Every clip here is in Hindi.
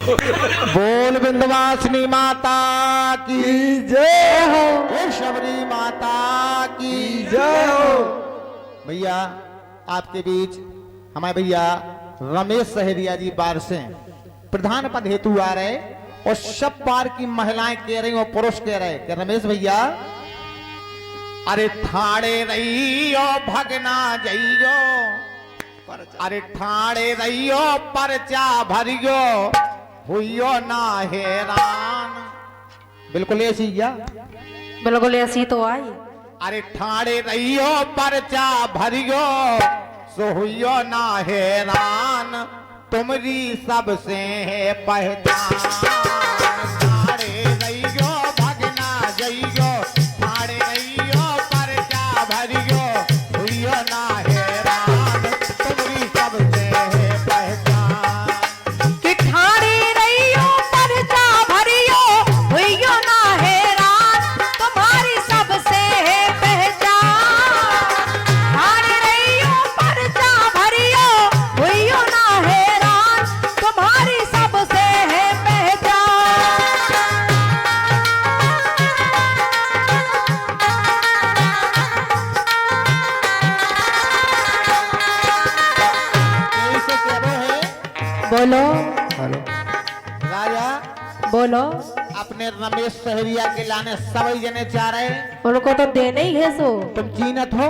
बोल विंध्यवासिनी माता की जय हो, शबरी माता की जय हो। भैया आपके बीच हमारे भैया रमेश सहरिया जी बार से प्रधान पद हेतु आ रहे और सब पार की महिलाएं कह रही और पुरुष कह रहे कि रमेश भैया अरे ठाणे रहियो भगना जइयो, अरे ठाणे रहियो परचा भरियो हुइयो ना हैरान। बिल्कुल ऐसी या बिल्कुल ऐसी तो आई। अरे ठाणे रहियो परचा भरियो सो हुइयो ना हैरान, तुमरी सबसे है पहचान। ठाणे रहियो भगना जइयो, ठाणे रहियो परचा भरियो हुइयो ना हैरान, तुमरी सबसे है पहचान। कि ठाणे रहियो परचा भरियो हुइयो ना हैरान, तुम्हारी सबसे है पहचान। ठाणे रहियो परचा भरियो हुइयो ना हैरान, तुम्हारी सबसे है पहचान। कैसे कह रहे हैं? बोलो हेलो राजा, बोलो। अपने रमेश सहरिया के लाने सभी जने चाह रहे। उनको तो देने ही है सो। तुम चीनत हो?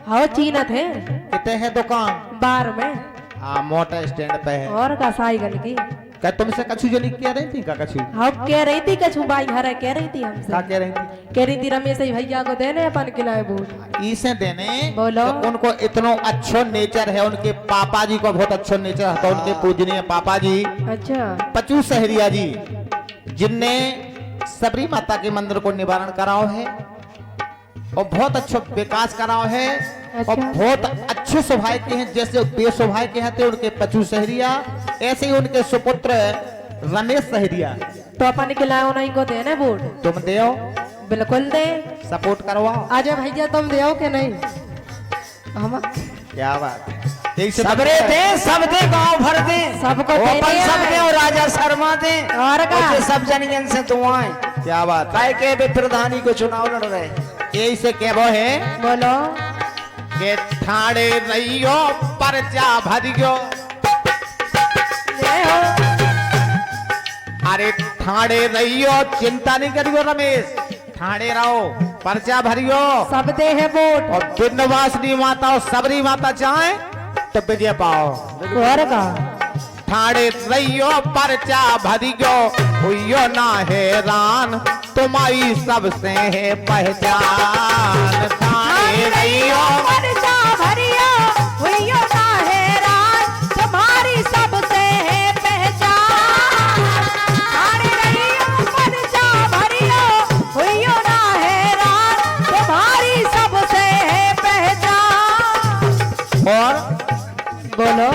हाँ चीनत है कितने है दुकान? बार में। हाँ मोटर स्टैंड पे है। और का साइकिल की क्या तुमसे कछु जनी कह रही थी? का कछु हाँ कह रही थी कछु बाई घर कह रही थी हमसे। क्या कह रही थी? कह रही थी रमेश भैया को देने अपन किलाए बूट। इसे देने बोलो। तो उनको इतना अच्छा नेचर है, उनके पापा जी को बहुत अच्छा नेचर था, उनके पूजनीय पापा जी अच्छा पचू सहरिया जी जिनने सबरी माता के मंदिर को निवारण कराओ है और बहुत अच्छा विकास कराओ है। अच्छा। और बहुत अच्छे स्वभाव के हैं, जैसे बेस्वभाव के हैं उनके पचू सहरिया, ऐसे ही उनके सुपुत्र रमेश सहरिया। तो अपन खिलाओ नहीं को देने बूट। तुम देओ, बिल्कुल दे। सपोर्ट करवाओ। आजा भैया तुम देओ के नहीं हम क्या बात है। यही से सबरे दे, सब दे, गांव भर दे, सबको ओपन देने सब आए। दे और राजा शर्मा दे और का? और सब जनियन से दुआएं। क्या बात है। काय के भी प्रधानी को चुनाव लड़ रहे। यही से कहबो है बोलो। के ठाणे रहियो परचा भरियो, ले हो। अरे ठाणे रहियो चिंता नहीं करियो रमेश, ठाणे रहो परचा भरियो। सब दे है वोट। और विंध्यवासिनी माता और सबरी माता चाहे तो विजय पाओ। और का? ठाणे रहियो परचा भरियो हुइयो ना हैरान, तुम्हारी सबसे है पहचान। ठाणे रहियो परचा भरियो हुइयो ना हैरान, तुम्हारी सबसे है पहचान। ठाणे रहियो परचा भरियो हुइयो ना हैरान, तुम्हारी सबसे है पहचान। और बोलो।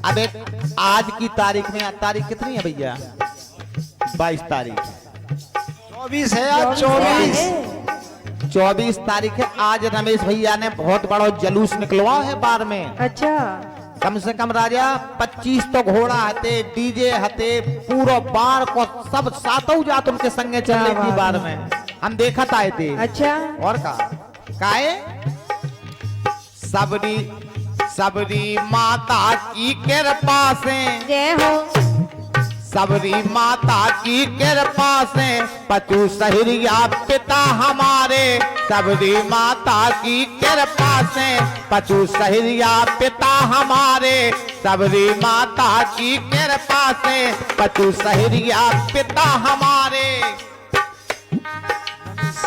अब एक आज की तारीख में, तारीख कितनी है भैया? 22 तारीख। 24 है आज, 24। 24 तारीख है आज। रमेश भैया ने बहुत बड़ा जुलूस निकलवा है बार में। अच्छा कम से कम राजा 25 तो घोड़ा हते, डीजे हते, पूरा बार को सब सातों जात उनके संगे चल रही थी बार में। हम देखत आए थे। अच्छा और का काए सबरी सबरी माता की कृपा से, जय हो। सबरी माता की कृपा से पचू सहरिया पिता हमारे, सबरी माता की कृपा से पचू सहरिया पिता हमारे, सबरी माता की कृपा से पचू सहरिया पिता हमारे।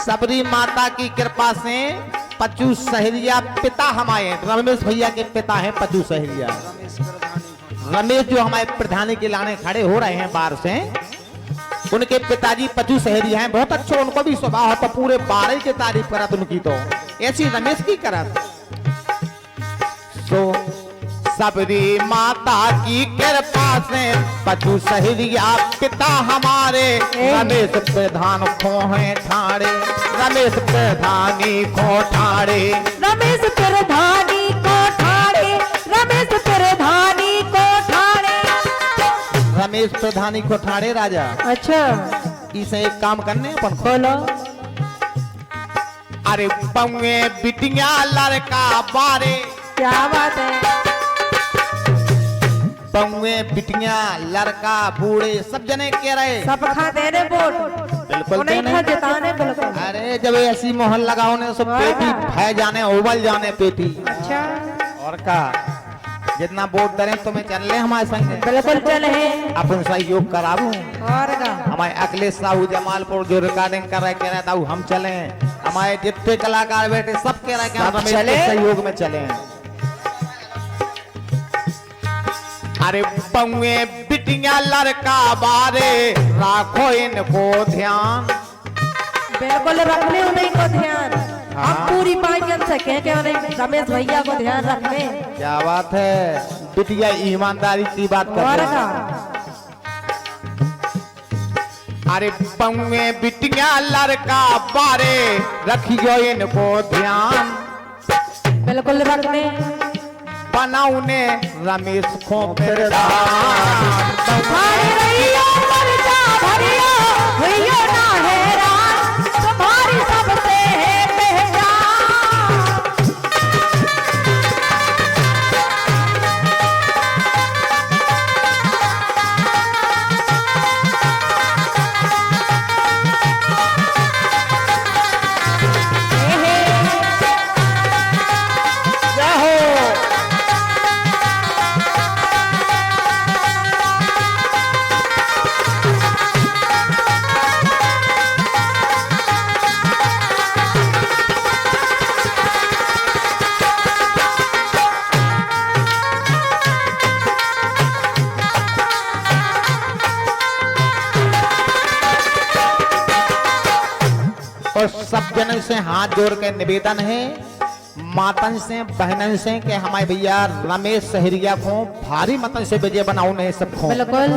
सबरी माता की कृपा से पचू सहरिया पिता हमारे, रमेश भैया के पिता हैं पचू सहरिया। रमेश जो हमारे प्रधानी के लाने खड़े हो रहे हैं बाहर से, उनके पिताजी पचू सहरिया हैं, बहुत अच्छा उनको भी स्वभाव है, तो पूरे बारह की तारीफ करत उनकी, तो ऐसी रमेश की करत। तो सबरी माता की कृपा से पचू सहरिया पिता हमारे, रमेश प्रधान खो हैं ठाणे, रमेश प्रधानी खो ठाणे, रमेश प्रधानी को ठाणे, रमेश प्रधानी को ठाणे। रमेश प्रधानी को ठाड़े राजा अच्छा इसे एक काम करने अपन को। बोलो। अरे पौए बिटिया लड़का बारे, क्या बात है। पौए बिटिया लड़का बूढ़े सब जने कह रहे सब खा देने वोट, बिल्कुल उन्हें देने। खा जिताने बिल्कुल। अरे जब ऐसी मोहन लगाओ ने सब पेटी भय जाने उबल जाने पेटी। अच्छा और का जितना वोट करें तुम्हें चल ले हमारे संग बिल्कुल चले। अपन सहयोग कराबू। और का हमारे अखिलेश साहू जमालपुर जो रिकॉर्डिंग कर रहे कह रहे था हम चले। हमारे जितने कलाकार बैठे सब कह रहे हैं कि हम रमेश के सहयोग में चले। अरे पौए बिटिया लड़का बारे राखो इनको ध्यान। बिल्कुल रखने उन्हीं को ध्यान। हम पूरी पाँचन से कह के उन्हें रमेश भैया को ध्यान रखने। क्या बात है, बिटिया ईमानदारी की बात कर और रहे का हैं। अरे पौए बिटिया लड़का बारे रखियो इनको ध्यान। बिल्कुल रखने। बनाउने रमेश को तुम्हारी रैया मर्जा भरिया हुइयो ना हैरान, तुम्हारी सबसे है पहचान। और सब जनों से हाथ जोड़ के निवेदन है मातन से बहनन से कि हमारे भैया रमेश सहरिया को भारी मतन से विजय बनाओ नहीं सबको। बिल्कुल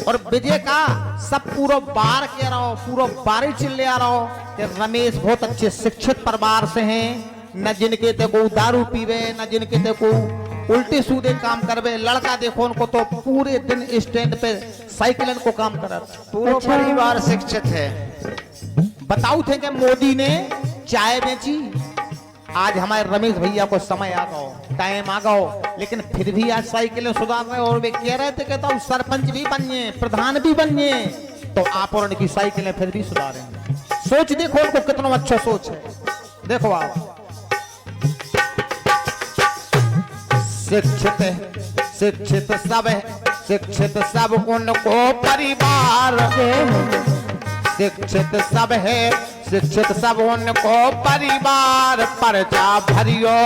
और विजय का सब पूरा बार कह रहा हो, पूरा बारी चिल्ले आ रहा हो कि रमेश बहुत अच्छे शिक्षित परिवार से हैं। न जिनके ते को दारू पीवे, न जिनके ते को उल्टे सूदे काम करवे। लड़का देखो उनको तो पूरे दिन स्टैंड पे साइकिलन को काम करत। पूरा अच्छा। परिवार शिक्षित है। बताऊ थे कि मोदी ने चाय बेची। आज हमारे रमेश भैया को समय आ गया, टाइम आ गया, लेकिन फिर भी आज साइकिलें सुधार रहे। और वे कह रहे थे कि तो सरपंच भी बनिए, प्रधान भी बनिए, तो आप और उनकी साइकिलें फिर भी सुधारेंगे। सोच देखो उनको कितना अच्छा सोच है। देखो आप शिक्षित है, शिक्षित सब है, शिक्षित सब उनको परिवार। शिक्षित सब है, शिक्षित सब उनको परिवार। पर्चा भरियो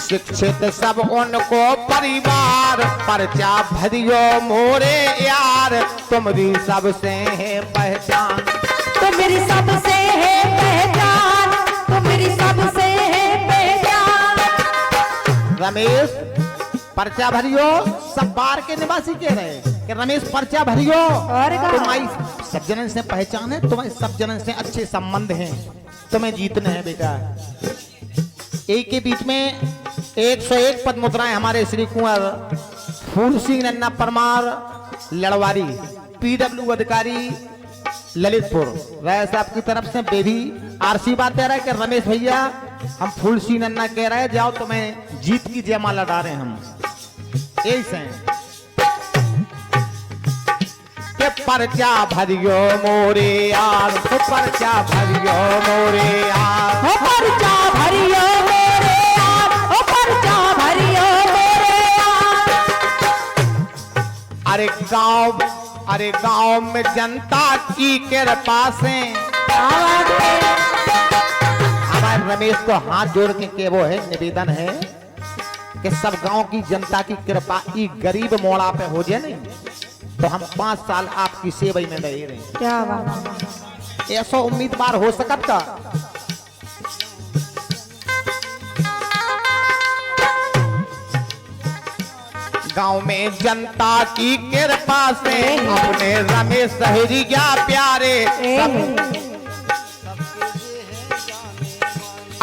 शिक्षित सब उनको परिवार। पर्चा भरियो मोरे यार, तुम्हारी सबसे है पहचान। तो मेरी सबसे है पहचान, तो मेरी सबसे है पहचान। रमेश पर्चा भरियो, सब बार के निवासी कह रहे कि रमेश पर्चा भरियो। और का? तुम्हारी सब जनन से पहचान है, तुम्हारे सब जनन से अच्छे संबंध हैं, तुम्हें जीतने हैं बेटा। एक के बीच में 101 पद मुद्राएं हमारे श्री कुंवर फूल सिंह नन्ना परमार लड़वारी PW अधिकारी ललितपुर राय साहब की तरफ से बेबी आरसी बात दे रहा है कि रमेश भैया हम फूल सिंह नन्ना कह रहे हैं जाओ तुम्हें जीत की जयमाला लड़ा रहे हैं हम। यही से के पर्चा भरियो मोरे यार, पर्चा भरियो मोरे यार। हो पर्चा भरियो मेरे यार, हो पर्चा भरियो मेरे यार। अरे गांव में जनता की कृपा से हमारे रमेश को हाथ जोड़ के वो है निवेदन है कि सब गांव की जनता की कृपा ई गरीब मोड़ा पे हो जाए नहीं तो हम 5 साल आपकी सेवा में रह रहे। क्या बात। ऐसा उम्मीदवार हो सकत का? गांव में जनता की कृपा से अपने रमेश सहरिया प्यारे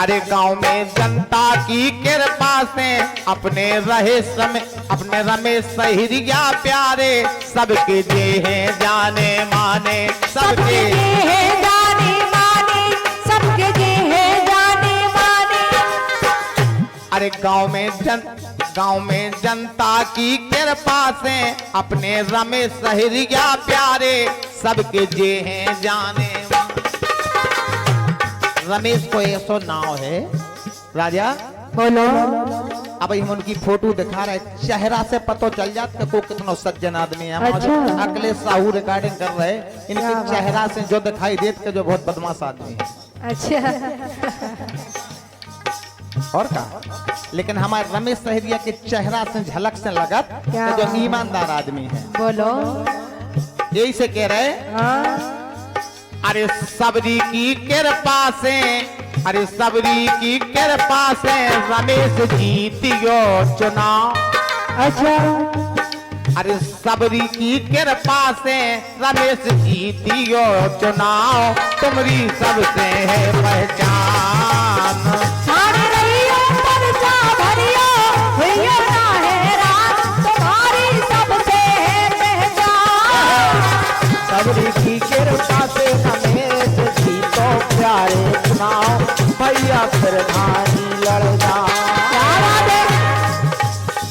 अरे गांव में जनता की कृपा से अपने रहे समय अपने रमेश सहिरिया प्यारे सबके जे हैं जाने माने सबके जे है जाने माने, सबके जे है जाने माने। अरे गांव में जनता की कृपा से अपने रमेश सहिरिया प्यारे सबके जे हैं जाने माने। रमेश को ऐसो नाव है राजा बोलो। अब हम उनकी फोटो दिखा रहे, चेहरा से पता चल जाता को कितना सज्जन आदमी है। अच्छा। अगले साहू रिकॉर्डिंग कर रहे, क्या इनके बात। चेहरा से जो दिखाई देते जो बहुत बदमाश आदमी है। अच्छा और का लेकिन हमारे रमेश सहिरिया के चेहरा से झलक से लगत क्या कि जो बात। ईमानदार आदमी है। बोलो। यही से कह रहे, हाँ अरे सबरी की कृपा से, अरे सबरी की कृपा से रमेश जीतियो चुनाव। अच्छा अरे सबरी की कृपा से रमेश जीतियो चुनाव, तुम्हारी सबसे है पहचान। छाड़ रही हो पर्चा भरियो, हुइयो ना हैरान, तुम्हारी सबसे है पहचान। सबरी की कृपा से रमेश जीतो प्यारे चुनाव, भैया प्रधानी लड़ जा।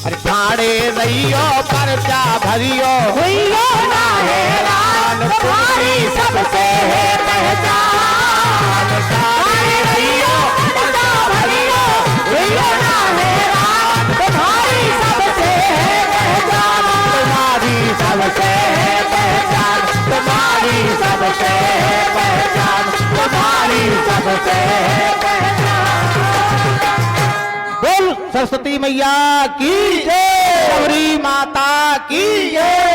अरे ठाड़े रहियो पर्चा भरियो, हुइयो ना हैरान, तुम्हारी सबसे है पहचान। ठाड़े रहियो पर्चा भरियो, हुइयो ना हैरान, तुम्हारी सबसे है पहचान। तुम्हारी सबसे है पहचान, तुम्हारी सबसे है पहचान, तुम्हारी सबसे है पहचान। बोल सरस्वती मैया की जय, गौरी माता की जय।